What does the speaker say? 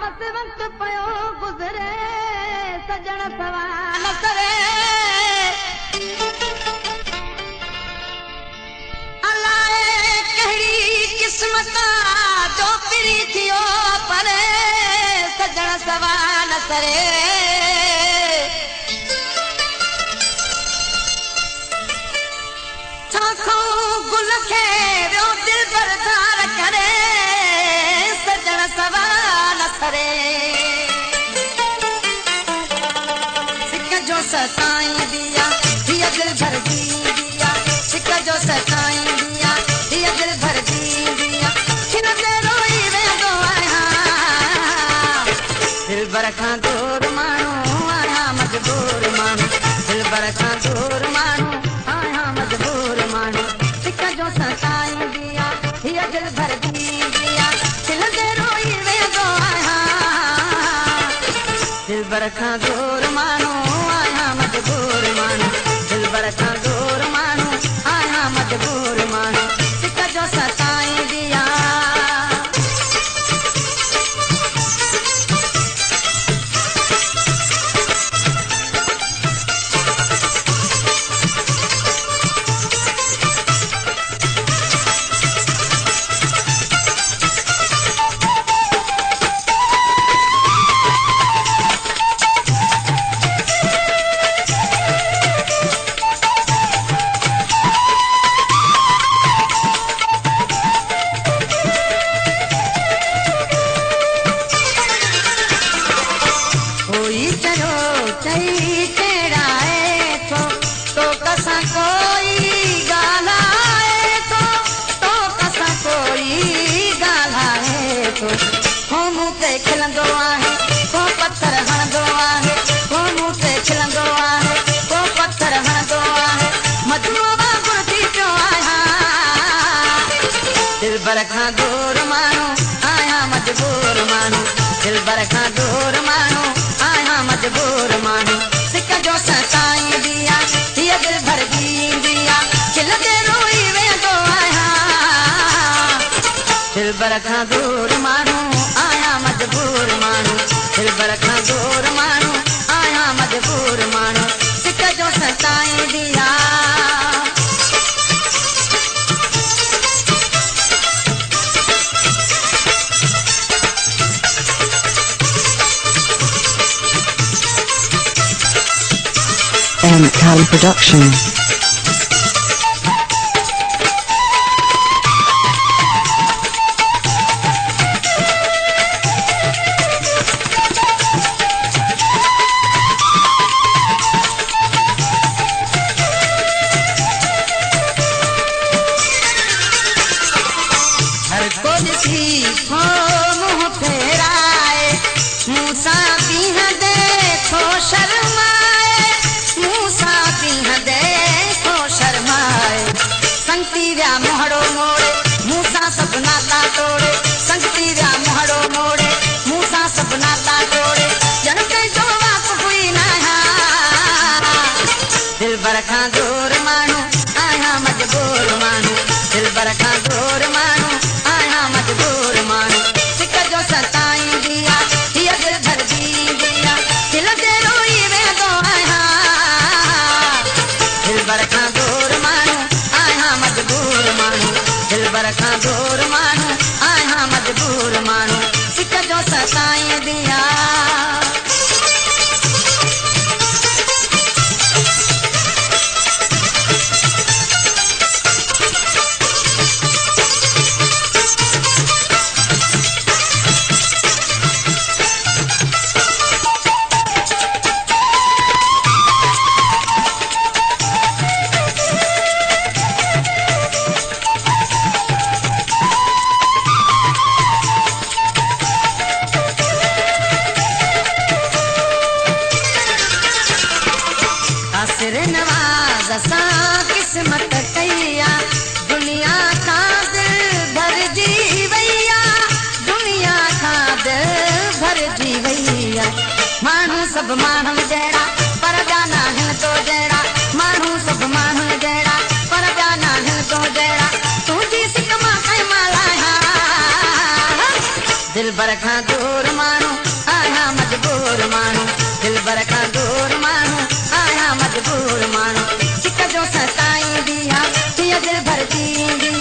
बस वक्त पयो गुज़रे सजण सवाल करे अलाए कहिड़ी किस्मत जो पिरी थियो पर सजण सवाल करे छाखो गुल खे वियो दिल बरदार करे सजण सवाल करे सिक जो सताई दिया दिया दिल भर दी दिया सिक जो सताई दिया दिया दिल भर दी दिया खिन ते रोई वेंदो आहियां दिल भर खां दूर माण्हू आहियां मजबूर माण्हू दिल भर खां दूर माण्हू आहियां मजबूर माण्हू सिक जो सताई दिया दिया दिल भर दी दिया खिन ते रोई वेंदो आहियां दिल भर खां दूर माण्हू आहियां मजबूर माण्हू दिल भर खां दूर माण्हू आहियां मजबूर माण्हू सिक जो सताई दिया खिलंदो आहे को पत्थर हणंदो आहे को मूं ते खिलंदो आहे को पत्थर हणंदो आहे मजनू वांगुरु थी पियो आहियां दिल भर खां दूर माण्हू आहियां मजबूर माण्हू दिल भर खां दूर माण्हू आहियां मजबूर माण्हू सिक जो सताई दिया हीअ दिल भर दी दिया खिलंदे रोई वेंदो आहियां दिल भर खां दूर माण्हू मजबूर माण्हू दिल भर खां दूर माण्हू आहियां मजबूर माण्हू सिक जो सताई दिया Cali Production. मोहड़ो मोड़े मूसा सब नाता तोड़े संगती व्या मोहड़ो मोड़े मूसा सब नाता तोड़े जन कई जो वाप हुई ना दिल भर खां दूर माण्हू आहियां मजबूर माण्हू दिल भर खां दूर माण्हू आहियां मजबूर माण्हू सिक जो सताई दिया हीअ दिल भर दी दिया दिल ते रोई वेंदो आहियां दिल भर खां दूर माण्हू आहियां मजबूर माण्हू दिल भर खां दूर माण्हू आहियां मजबूर माण्हू सिक जो सताई दिया किस्मत कईया दुनिया का दिल भर जी वैया दुनिया का दिल भर जी वैया माण्हू सब माण्हू जहिड़ा पर जाना हिन तो जहिड़ा माण्हू सब माण्हू जहिड़ा पर जाना हिन तो जहिड़ा तुंहिंजी सिक मां कई माला दिल भर खां दूर माण्हू आहियां मजबूर माण्हू दिल भर खां दूर माण्हू आहियां मजबूर माण्हू सिक जो सताईंदी आहे हीअ दिल भर ॾींदी